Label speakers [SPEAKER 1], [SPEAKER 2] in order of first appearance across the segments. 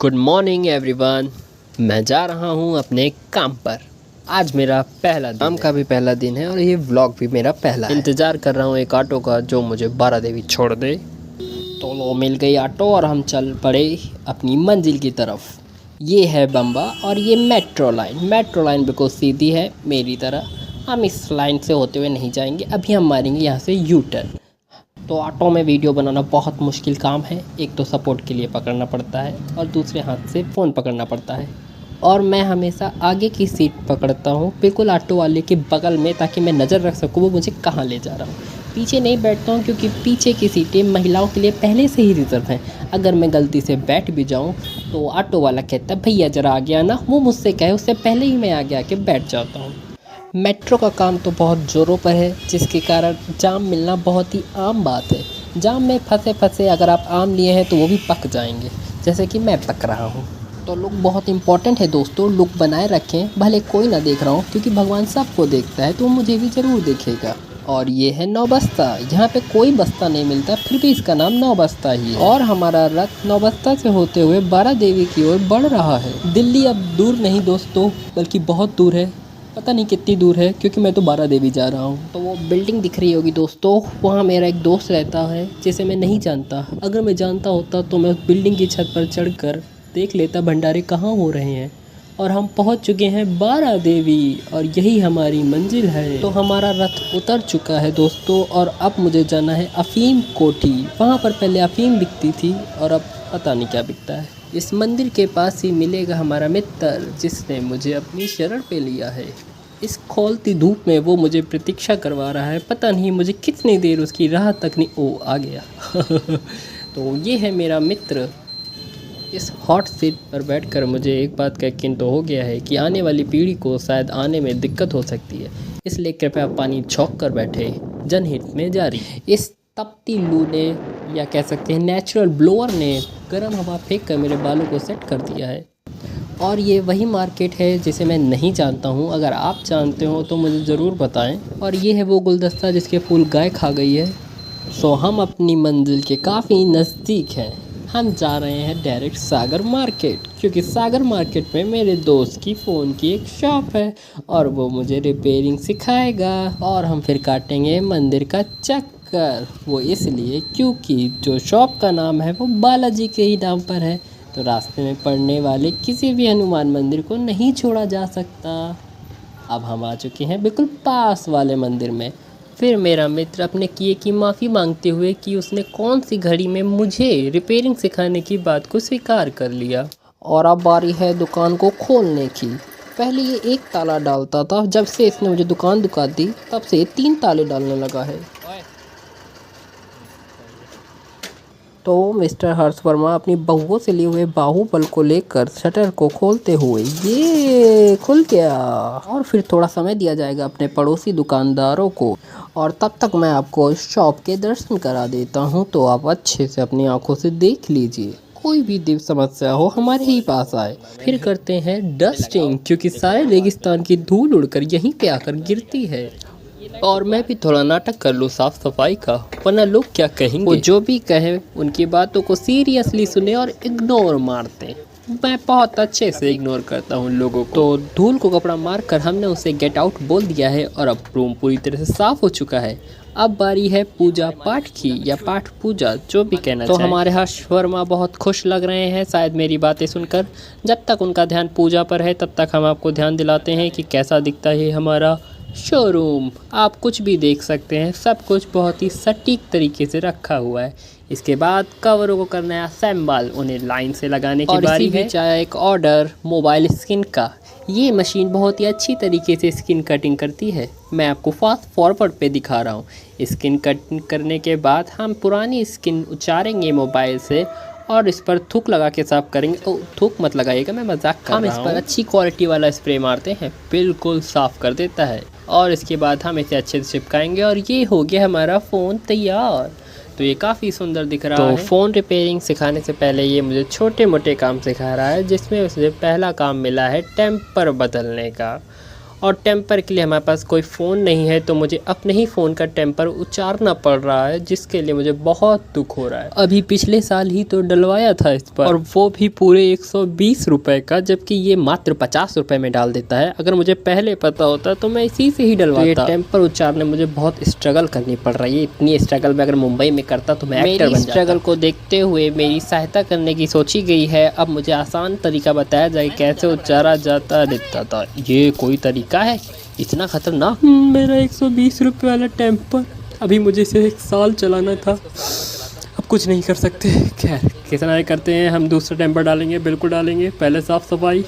[SPEAKER 1] Good morning everyone. मैं जा रहा हूँ अपने काम पर। आज मेरा पहला दिन, काम का भी पहला दिन है और ये व्लॉग भी मेरा पहला है। इंतज़ार कर रहा हूँ एक ऑटो का जो मुझे बारा देवी छोड़ दे। तो लो मिल गई ऑटो और हम चल पड़े अपनी मंजिल की तरफ। ये है बम्बा और ये मेट्रो लाइन। मेट्रो लाइन बिल्कुल सीधी है मेरी तरह। हम इस लाइन से होते हुए नहीं जाएंगे, अभी हम मारेंगे यहाँ से यू टर्न। तो ऑटो में वीडियो बनाना बहुत मुश्किल काम है। एक तो सपोर्ट के लिए पकड़ना पड़ता है और दूसरे हाथ से फ़ोन पकड़ना पड़ता है। और मैं हमेशा आगे की सीट पकड़ता हूँ, बिल्कुल ऑटो वाले के बगल में, ताकि मैं नज़र रख सकूँ वो मुझे कहाँ ले जा रहा हूँ। पीछे नहीं बैठता हूँ क्योंकि पीछे की सीटें महिलाओं के लिए पहले से ही रिजर्व हैं। अगर मैं गलती से बैठ भी जाऊँ तो ऑटो वाला कहता है भैया ज़रा आ गया ना, वो मुझसे कहे उससे पहले ही मैं आगे आके बैठ जाता हूँ। मेट्रो का काम तो बहुत ज़ोरों पर है, जिसके कारण जाम मिलना बहुत ही आम बात है। जाम में फंसे फंसे अगर आप आम लिए हैं तो वो भी पक जाएंगे, जैसे कि मैं पक रहा हूँ। तो लुक बहुत इंपॉर्टेंट है दोस्तों, लुक बनाए रखें, भले कोई ना देख रहा हो, क्योंकि भगवान सबको देखता है तो मुझे भी ज़रूर देखेगा। और ये है नौबस्ता। यहाँ पे कोई बस्ता नहीं मिलता, फिर भी इसका नाम नौबस्ता ही है। और हमारा रथ नौबस्ता से होते हुए बारा देवी की ओर बढ़ रहा है। दिल्ली अब दूर नहीं दोस्तों, बल्कि बहुत दूर है। पता नहीं कितनी दूर है, क्योंकि मैं तो बारा देवी जा रहा हूँ। तो वो बिल्डिंग दिख रही होगी दोस्तों, वहाँ मेरा एक दोस्त रहता है जिसे मैं नहीं जानता। अगर मैं जानता होता तो मैं उस बिल्डिंग की छत पर चढ़कर देख लेता भंडारे कहाँ हो रहे हैं। और हम पहुँच चुके हैं बारा देवी और यही हमारी मंजिल है। तो हमारा रथ उतर चुका है दोस्तों और अब मुझे जाना है अफीम कोठी। वहाँ पर पहले अफीम बिकती थी और अब पता नहीं क्या बिकता है। इस मंदिर के पास ही मिलेगा हमारा मित्र, जिसने मुझे अपनी शरण पे लिया है। इस खोलती धूप में वो मुझे प्रतीक्षा करवा रहा है, पता नहीं मुझे कितनी देर उसकी राह तक नहीं। ओ आ गया। तो ये है मेरा मित्र। इस हॉट सीट पर बैठकर मुझे एक बात का यकीन तो हो गया है कि आने वाली पीढ़ी को शायद आने में दिक्कत हो सकती है, इसलिए कृपया पानी छौंक कर बैठे। जनहित में जारी। इस तपती लू ने, या कह सकते हैं नेचुरल ब्लोअर ने, गर्म हवा फेंक कर मेरे बालों को सेट कर दिया है। और ये वही मार्केट है जिसे मैं नहीं जानता हूँ। अगर आप जानते हो तो मुझे ज़रूर बताएं। और ये है वो गुलदस्ता जिसके फूल गाय खा गई है। सो हम अपनी मंजिल के काफ़ी नज़दीक हैं। हम जा रहे हैं डायरेक्ट सागर मार्केट, क्योंकि सागर मार्केट में मेरे दोस्त की फ़ोन की एक शॉप है और वो मुझे रिपेयरिंग सिखाएगा। और हम फिर काटेंगे मंदिर का चक्कर। वो इसलिए क्योंकि जो शॉप का नाम है वो बालाजी के ही नाम पर है, तो रास्ते में पड़ने वाले किसी भी हनुमान मंदिर को नहीं छोड़ा जा सकता। अब हम आ चुके हैं बिल्कुल पास वाले मंदिर में। फिर मेरा मित्र अपने किए की माफ़ी मांगते हुए कि उसने कौन सी घड़ी में मुझे रिपेयरिंग सिखाने की बात को स्वीकार कर लिया। और अब बारी है दुकान को खोलने की। पहले ये एक ताला डालता था, जब से इसने मुझे दुकान दुका दी तब से 3 ताले डालने लगा है। तो मिस्टर हर्ष वर्मा अपनी बहुओं से लिए हुए बाहुबल को लेकर शटर को खोलते हुए, ये खुल गया। और फिर थोड़ा समय दिया जाएगा अपने पड़ोसी दुकानदारों को, और तब तक मैं आपको शॉप के दर्शन करा देता हूं, तो आप अच्छे से अपनी आंखों से देख लीजिए। कोई भी दिव्य समस्या हो हमारे ही पास आए। फिर करते हैं डस्टिंग, क्योंकि सारे रेगिस्तान की धूल उड़कर यहीं पे आकर गिरती है। और मैं भी थोड़ा नाटक कर लूँ साफ सफाई का, वरना लोग क्या कहेंगे। वो जो भी कहें उनकी बातों को सीरियसली सुने और इग्नोर मारते। मैं बहुत अच्छे से इग्नोर करता हूँ लोगों को। तो धूल को कपड़ा मारकर हमने उसे गेट आउट बोल दिया है और अब रूम पूरी तरह से साफ हो चुका है। अब बारी है पूजा पाठ की, या पाठ पूजा, जो भी कहना चाहें। तो हमारे हर्ष वर्मा बहुत खुश लग रहे हैं शायद मेरी बातें सुनकर। जब तक उनका ध्यान पूजा पर है तब तक हम आपको ध्यान दिलाते हैं कि कैसा दिखता है हमारा शोरूम। आप कुछ भी देख सकते हैं, सब कुछ बहुत ही सटीक तरीके से रखा हुआ है। इसके बाद कवरों को करना है असेंबल, उन्हें लाइन से लगाने की बारी है। आया एक ऑर्डर मोबाइल स्किन का। ये मशीन बहुत ही अच्छी तरीके से स्किन कटिंग करती है। मैं आपको फास्ट फॉरवर्ड पे दिखा रहा हूँ। स्किन कटिंग करने के बाद हम पुरानी स्किन उचारेंगे मोबाइल से और इस पर थूक लगा के साफ करेंगे। ओ थूक मत लगाइएगा, मैं मजाक कर रहा हूँ। हम इस पर अच्छी क्वालिटी वाला स्प्रे मारते हैं, बिल्कुल साफ़ कर देता है। और इसके बाद हम इसे अच्छे से चिपकाएंगे और ये हो गया हमारा फ़ोन तैयार। तो ये काफ़ी सुंदर दिख रहा है। तो फ़ोन रिपेयरिंग सिखाने से पहले ये मुझे छोटे मोटे काम सिखा रहा है, जिसमें उसे पहला काम मिला है टेम्पर बदलने का। और टेम्पर के लिए हमारे पास कोई फ़ोन नहीं है, तो मुझे अपने ही फ़ोन का टेम्पर उतारना पड़ रहा है, जिसके लिए मुझे बहुत दुख हो रहा है। अभी पिछले साल ही तो डलवाया था इस पर, और वो भी पूरे 120 रुपये का, जबकि ये मात्र 50 रुपये में डाल देता है। अगर मुझे पहले पता होता तो मैं इसी से ही डलवाता। तो ये टेम्पर उतारने मुझे बहुत स्ट्रगल करनी पड़ रही है। इतनी स्ट्रगल में अगर मुंबई में करता तो मैं एक्टर बन जाता। स्ट्रगल को देखते हुए मेरी सहायता करने की सोची गई है। अब मुझे आसान तरीका बताया जाए कैसे उतारा जाता दिखता था। ये कोई तरीका है इतना खतरनाक? मेरा 120 रुपये वाला टेम्पर, अभी मुझे इसे 1 साल चलाना था, अब कुछ नहीं कर सकते। खैर कितना ही करते हैं, हम दूसरा टेम्पर डालेंगे, बिल्कुल डालेंगे। पहले साफ़ सफाई,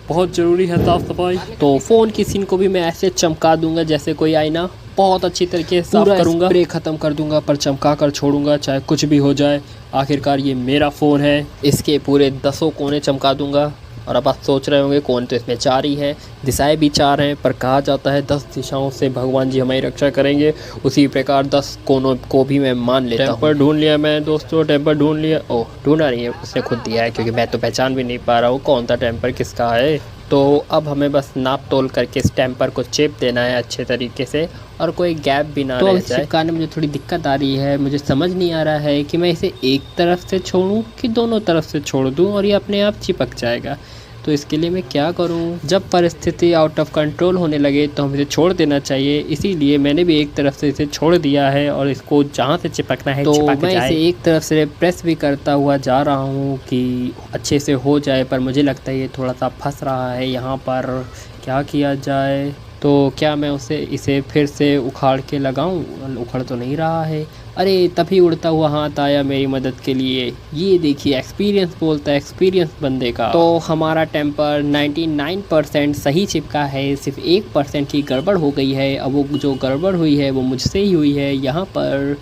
[SPEAKER 1] बहुत ज़रूरी है साफ़ सफाई। तो फ़ोन की सीन को भी मैं ऐसे चमका दूंगा जैसे कोई आईना, बहुत अच्छी तरीके से साफ करूंगा, स्प्रे ख़त्म कर दूंगा, पर चमका कर छोड़ूंगा चाहे कुछ भी हो जाए। आखिरकार ये मेरा फ़ोन है, इसके पूरे 10 कोने चमका दूंगा। और अब आप सोच रहे होंगे कोने तो इसमें 4 ही है, दिशाएं भी 4 हैं, पर कहा जाता है 10 दिशाओं से भगवान जी हमारी रक्षा करेंगे। उसी प्रकार 10 कोनों को भी मैं मान लेता हूँ। टेम्पर ढूंढ लिया मैं दोस्तों, टेम्पर ढूंढ लिया। ओह ढूंढा नहीं है, उसने खुद दिया है, क्योंकि मैं तो पहचान भी नहीं पा रहा हूँ कौन सा टेम्पर किसका है। तो अब हमें बस नाप तोल करके इस टेम्पर को चेप देना है अच्छे तरीके से, और कोई गैप भी ना रह जाए। चिपकाने में मुझे थोड़ी दिक्कत आ रही है, मुझे समझ नहीं आ रहा है कि मैं इसे एक तरफ से छोड़ूं कि दोनों तरफ से छोड़ दूं और ये अपने आप चिपक जाएगा। तो इसके लिए मैं क्या करूं? जब परिस्थिति आउट ऑफ कंट्रोल होने लगे तो हमें इसे छोड़ देना चाहिए, इसीलिए मैंने भी एक तरफ से इसे छोड़ दिया है और इसको जहां से चिपकना है तो मैं इसे एक तरफ से प्रेस भी करता हुआ जा रहा हूं कि अच्छे से हो जाए, पर मुझे लगता है ये थोड़ा सा फंस रहा है यहाँ पर। क्या किया जाए? तो क्या मैं इसे फिर से उखाड़ के लगाऊं? उखड़ तो नहीं रहा है। अरे तभी उड़ता हुआ हाथ आया मेरी मदद के लिए। ये देखिए एक्सपीरियंस बोलता है, एक्सपीरियंस बंदे का। तो हमारा टेम्पर 99% सही चिपका है, सिर्फ 1% ही गड़बड़ हो गई है। अब वो जो गड़बड़ हुई है वो मुझसे ही हुई है यहाँ पर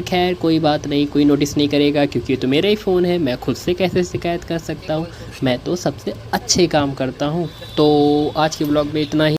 [SPEAKER 1] खैर कोई बात नहीं, कोई नोटिस नहीं करेगा, क्योंकि ये तो मेरा ही फ़ोन है। मैं खुद से कैसे शिकायत कर सकता हूँ? मैं तो सबसे अच्छे काम करता हूँ। तो आज के ब्लॉग में इतना ही।